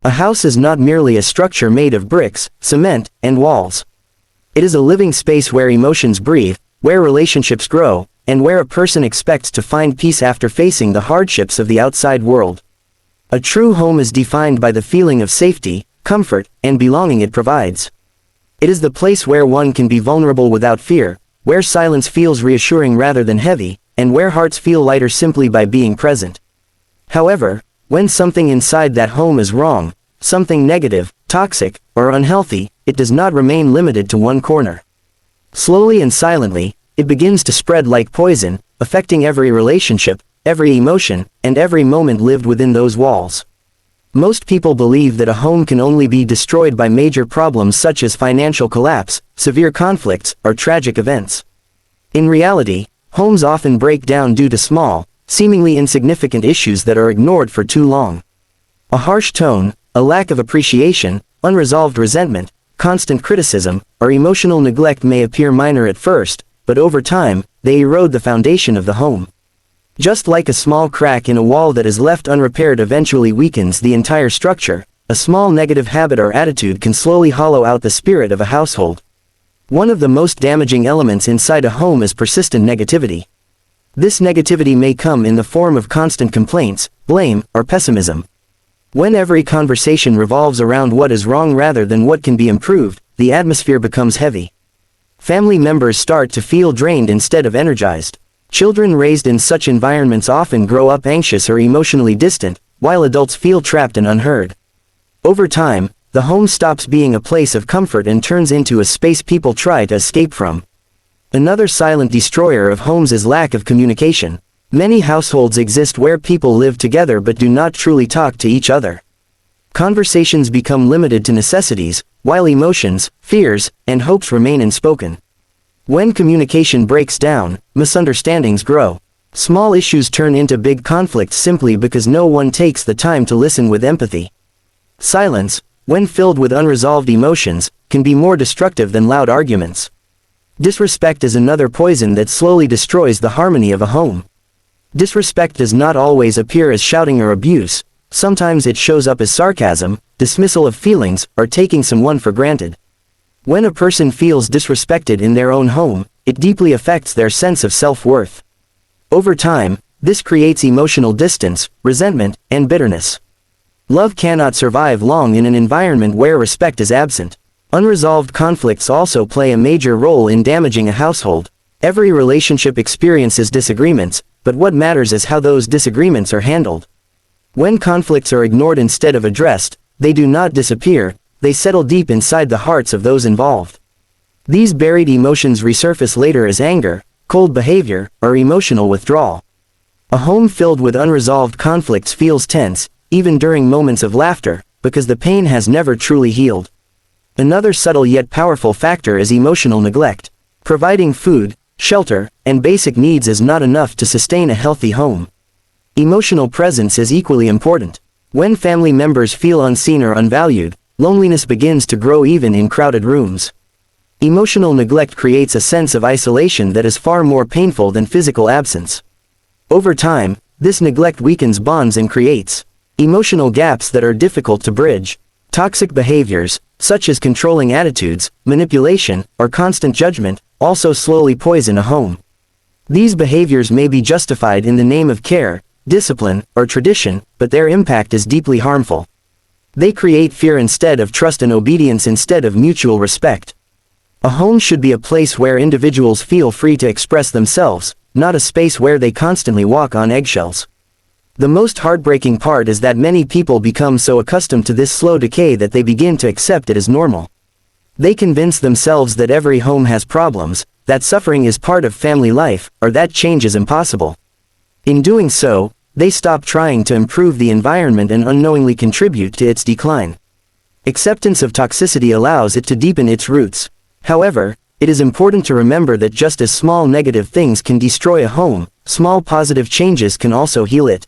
A house is not merely a structure made of bricks, cement, and walls. It is a living space where emotions breathe, where relationships grow, and where a person expects to find peace after facing the hardships of the outside world. A true home is defined by the feeling of safety, comfort, and belonging it provides. It is the place where one can be vulnerable without fear, where silence feels reassuring rather than heavy, and where hearts feel lighter simply by being present. However, when something inside that home is wrong, something negative, toxic, or unhealthy, it does not remain limited to one corner. Slowly and silently, it begins to spread like poison, affecting every relationship, every emotion, and every moment lived within those walls. Most people believe that a home can only be destroyed by major problems such as financial collapse, severe conflicts, or tragic events. In reality, homes often break down due to small, seemingly insignificant issues that are ignored for too long. A harsh tone, a lack of appreciation, unresolved resentment, constant criticism, or emotional neglect may appear minor at first, but over time, they erode the foundation of the home. Just like a small crack in a wall that is left unrepaired eventually weakens the entire structure, a small negative habit or attitude can slowly hollow out the spirit of a household. One of the most damaging elements inside a home is persistent negativity. This negativity may come in the form of constant complaints, blame, or pessimism. When every conversation revolves around what is wrong rather than what can be improved, the atmosphere becomes heavy. Family members start to feel drained instead of energized. Children raised in such environments often grow up anxious or emotionally distant, while adults feel trapped and unheard. Over time, the home stops being a place of comfort and turns into a space people try to escape from. Another silent destroyer of homes is lack of communication. Many households exist where people live together but do not truly talk to each other. Conversations become limited to necessities, while emotions, fears, and hopes remain unspoken. When communication breaks down, misunderstandings grow. Small issues turn into big conflicts simply because no one takes the time to listen with empathy. Silence, when filled with unresolved emotions, can be more destructive than loud arguments. Disrespect is another poison that slowly destroys the harmony of a home. Disrespect does not always appear as shouting or abuse. Sometimes it shows up as sarcasm, dismissal of feelings, or taking someone for granted. When a person feels disrespected in their own home, it deeply affects their sense of self-worth. Over time, this creates emotional distance, resentment, and bitterness. Love cannot survive long in an environment where respect is absent. Unresolved conflicts also play a major role in damaging a household. Every relationship experiences disagreements, but what matters is how those disagreements are handled. When conflicts are ignored instead of addressed, they do not disappear, they settle deep inside the hearts of those involved. These buried emotions resurface later as anger, cold behavior, or emotional withdrawal. A home filled with unresolved conflicts feels tense, even during moments of laughter, because the pain has never truly healed. Another subtle yet powerful factor is emotional neglect. Providing food, shelter, and basic needs is not enough to sustain a healthy home. Emotional presence is equally important. When family members feel unseen or unvalued, loneliness begins to grow even in crowded rooms. Emotional neglect creates a sense of isolation that is far more painful than physical absence. Over time, this neglect weakens bonds and creates emotional gaps that are difficult to bridge. Toxic behaviors, such as controlling attitudes, manipulation, or constant judgment, also slowly poison a home. These behaviors may be justified in the name of care, discipline, or tradition, but their impact is deeply harmful. They create fear instead of trust and obedience instead of mutual respect. A home should be a place where individuals feel free to express themselves, not a space where they constantly walk on eggshells. The most heartbreaking part is that many people become so accustomed to this slow decay that they begin to accept it as normal. They convince themselves that every home has problems, that suffering is part of family life, or that change is impossible. In doing so, they stop trying to improve the environment and unknowingly contribute to its decline. Acceptance of toxicity allows it to deepen its roots. However, it is important to remember that just as small negative things can destroy a home, small positive changes can also heal it.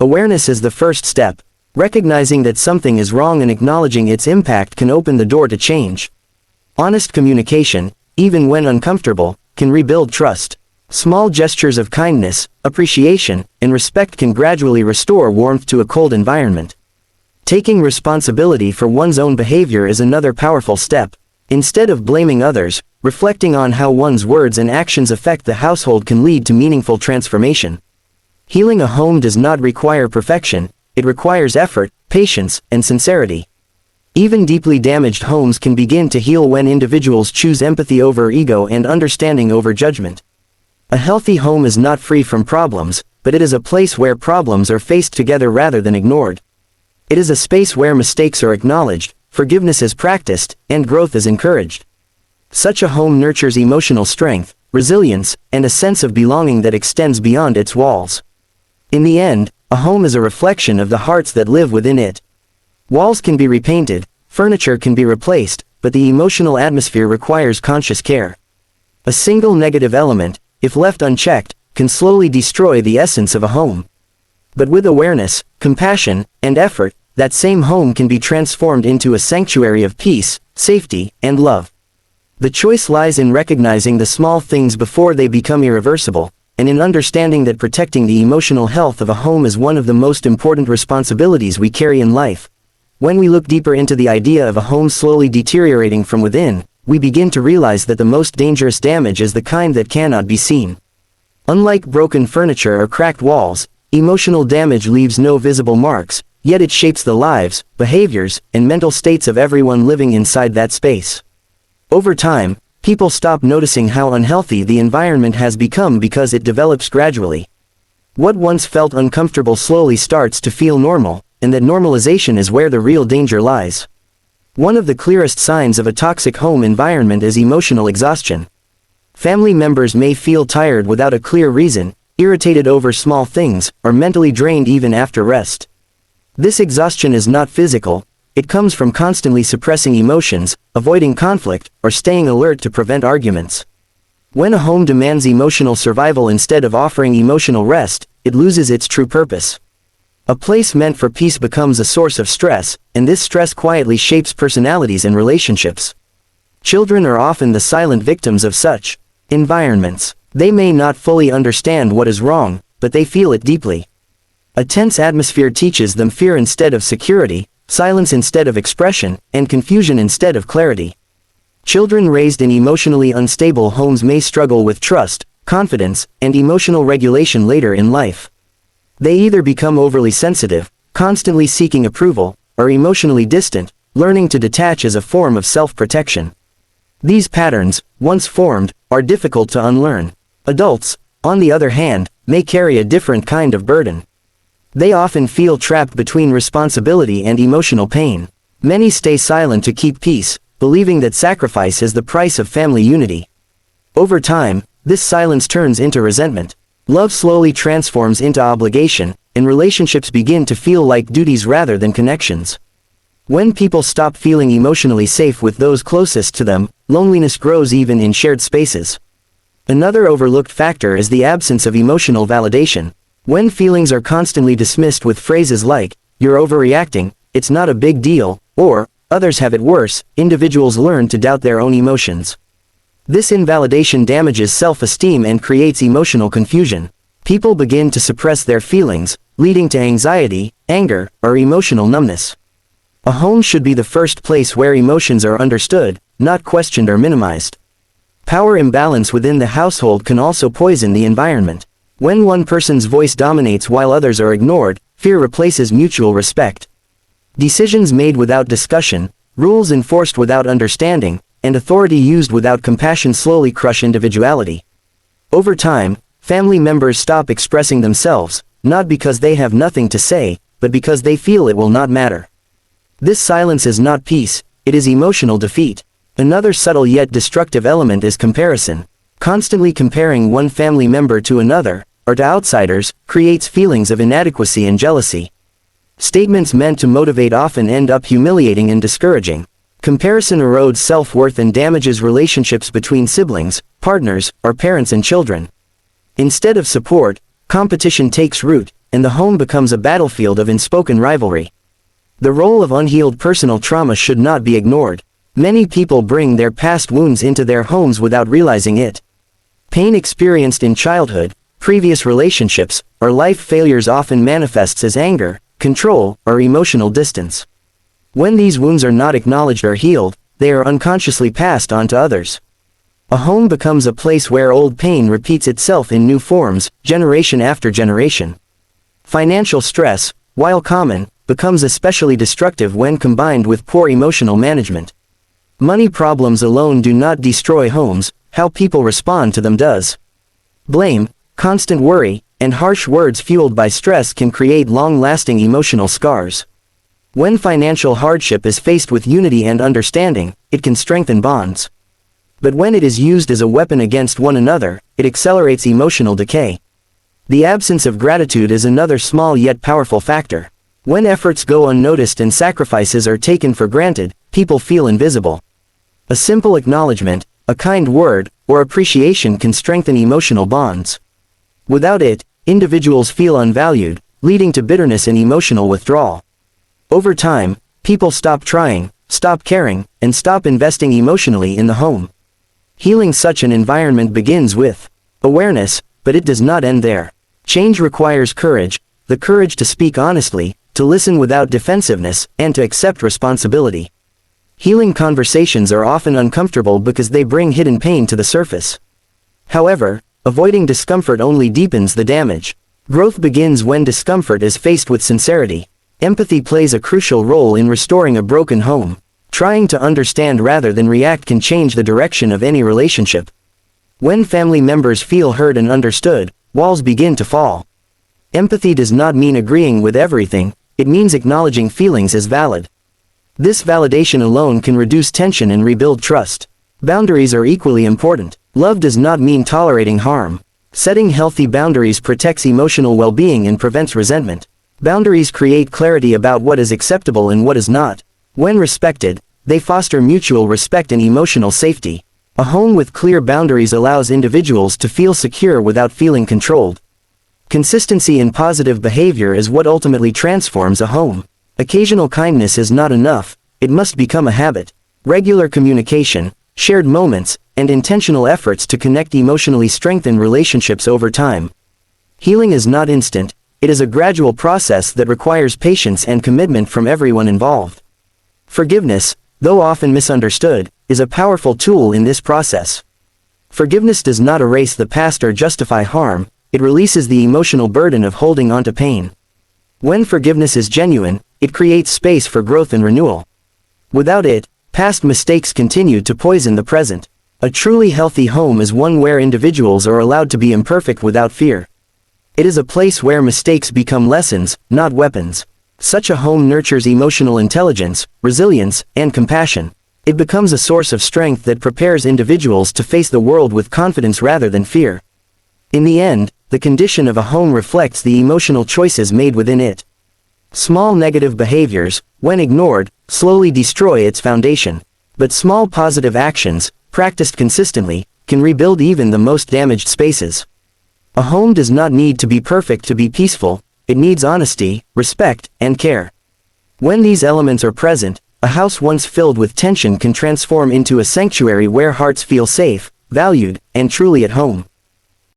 Awareness is the first step. Recognizing that something is wrong and acknowledging its impact can open the door to change. Honest communication, even when uncomfortable, can rebuild trust. Small gestures of kindness, appreciation, and respect can gradually restore warmth to a cold environment. Taking responsibility for one's own behavior is another powerful step. Instead of blaming others, reflecting on how one's words and actions affect the household can lead to meaningful transformation. Healing a home does not require perfection, it requires effort, patience, and sincerity. Even deeply damaged homes can begin to heal when individuals choose empathy over ego and understanding over judgment. A healthy home is not free from problems, but it is a place where problems are faced together rather than ignored. It is a space where mistakes are acknowledged, forgiveness is practiced, and growth is encouraged. Such a home nurtures emotional strength, resilience, and a sense of belonging that extends beyond its walls. In the end, a home is a reflection of the hearts that live within it. Walls can be repainted, furniture can be replaced, but the emotional atmosphere requires conscious care. A single negative element, if left unchecked, can slowly destroy the essence of a home. But with awareness, compassion, and effort, that same home can be transformed into a sanctuary of peace, safety, and love. The choice lies in recognizing the small things before they become irreversible, and in understanding that protecting the emotional health of a home is one of the most important responsibilities we carry in life. When we look deeper into the idea of a home slowly deteriorating from within, we begin to realize that the most dangerous damage is the kind that cannot be seen. Unlike broken furniture or cracked walls, emotional damage leaves no visible marks, yet it shapes the lives, behaviors, and mental states of everyone living inside that space. Over time, people stop noticing how unhealthy the environment has become because it develops gradually. What once felt uncomfortable slowly starts to feel normal, and that normalization is where the real danger lies. One of the clearest signs of a toxic home environment is emotional exhaustion. Family members may feel tired without a clear reason, irritated over small things, or mentally drained even after rest. This exhaustion is not physical, it comes from constantly suppressing emotions, avoiding conflict, or staying alert to prevent arguments. When a home demands emotional survival instead of offering emotional rest, it loses its true purpose. A place meant for peace becomes a source of stress, and this stress quietly shapes personalities and relationships. Children are often the silent victims of such environments. They may not fully understand what is wrong, but they feel it deeply. A tense atmosphere teaches them fear instead of security, silence instead of expression, and confusion instead of clarity. Children raised in emotionally unstable homes may struggle with trust, confidence, and emotional regulation later in life. They either become overly sensitive, constantly seeking approval, or emotionally distant, learning to detach as a form of self-protection. These patterns, once formed, are difficult to unlearn. Adults, on the other hand, may carry a different kind of burden. They often feel trapped between responsibility and emotional pain. Many stay silent to keep peace, believing that sacrifice is the price of family unity. Over time, this silence turns into resentment. Love slowly transforms into obligation, and relationships begin to feel like duties rather than connections. When people stop feeling emotionally safe with those closest to them, loneliness grows even in shared spaces. Another overlooked factor is the absence of emotional validation. When feelings are constantly dismissed with phrases like, "You're overreacting," "It's not a big deal," or, "Others have it worse," individuals learn to doubt their own emotions. This invalidation damages self-esteem and creates emotional confusion. People begin to suppress their feelings, leading to anxiety, anger, or emotional numbness. A home should be the first place where emotions are understood, not questioned or minimized. Power imbalance within the household can also poison the environment. When one person's voice dominates while others are ignored, fear replaces mutual respect. Decisions made without discussion, rules enforced without understanding, and authority used without compassion slowly crush individuality. Over time, family members stop expressing themselves, not because they have nothing to say, but because they feel it will not matter. This silence is not peace, it is emotional defeat. Another subtle yet destructive element is comparison. Constantly comparing one family member to another, or to outsiders, creates feelings of inadequacy and jealousy. Statements meant to motivate often end up humiliating and discouraging. Comparison erodes self-worth and damages relationships between siblings, partners, or parents and children. Instead of support, competition takes root, and the home becomes a battlefield of unspoken rivalry. The role of unhealed personal trauma should not be ignored. Many people bring their past wounds into their homes without realizing it. Pain experienced in childhood, previous relationships, or life failures often manifests as anger, control, or emotional distance. When these wounds are not acknowledged or healed, they are unconsciously passed on to others. A home becomes a place where old pain repeats itself in new forms, generation after generation. Financial stress, while common, becomes especially destructive when combined with poor emotional management. Money problems alone do not destroy homes, how people respond to them does. Blame, constant worry, and harsh words fueled by stress can create long-lasting emotional scars. When financial hardship is faced with unity and understanding, it can strengthen bonds. But when it is used as a weapon against one another, it accelerates emotional decay. The absence of gratitude is another small yet powerful factor. When efforts go unnoticed and sacrifices are taken for granted, people feel invisible. A simple acknowledgement, a kind word, or appreciation can strengthen emotional bonds. Without it, individuals feel unvalued, leading to bitterness and emotional withdrawal. Over time, people stop trying, stop caring, and stop investing emotionally in the home. Healing such an environment begins with awareness, but it does not end there. Change requires courage, the courage to speak honestly, to listen without defensiveness, and to accept responsibility. Healing conversations are often uncomfortable because they bring hidden pain to the surface. However, avoiding discomfort only deepens the damage. Growth begins when discomfort is faced with sincerity. Empathy plays a crucial role in restoring a broken home. Trying to understand rather than react can change the direction of any relationship. When family members feel heard and understood, walls begin to fall. Empathy does not mean agreeing with everything, it means acknowledging feelings as valid. This validation alone can reduce tension and rebuild trust. Boundaries are equally important. Love does not mean tolerating harm. Setting healthy boundaries protects emotional well-being and prevents resentment. Boundaries create clarity about what is acceptable and what is not. When respected, they foster mutual respect and emotional safety. A home with clear boundaries allows individuals to feel secure without feeling controlled. Consistency in positive behavior is what ultimately transforms a home. Occasional kindness is not enough, it must become a habit. Regular communication, shared moments, and intentional efforts to connect emotionally strengthen relationships over time. Healing is not instant, it is a gradual process that requires patience and commitment from everyone involved. Forgiveness, though often misunderstood, is a powerful tool in this process. Forgiveness does not erase the past or justify harm, it releases the emotional burden of holding onto pain. When forgiveness is genuine, it creates space for growth and renewal. Without it, past mistakes continue to poison the present. A truly healthy home is one where individuals are allowed to be imperfect without fear. It is a place where mistakes become lessons, not weapons. Such a home nurtures emotional intelligence, resilience, and compassion. It becomes a source of strength that prepares individuals to face the world with confidence rather than fear. In the end, the condition of a home reflects the emotional choices made within it. Small negative behaviors, when ignored, slowly destroy its foundation. But small positive actions, practiced consistently, can rebuild even the most damaged spaces. A home does not need to be perfect to be peaceful, it needs honesty, respect, and care. When these elements are present, a house once filled with tension can transform into a sanctuary where hearts feel safe, valued, and truly at home.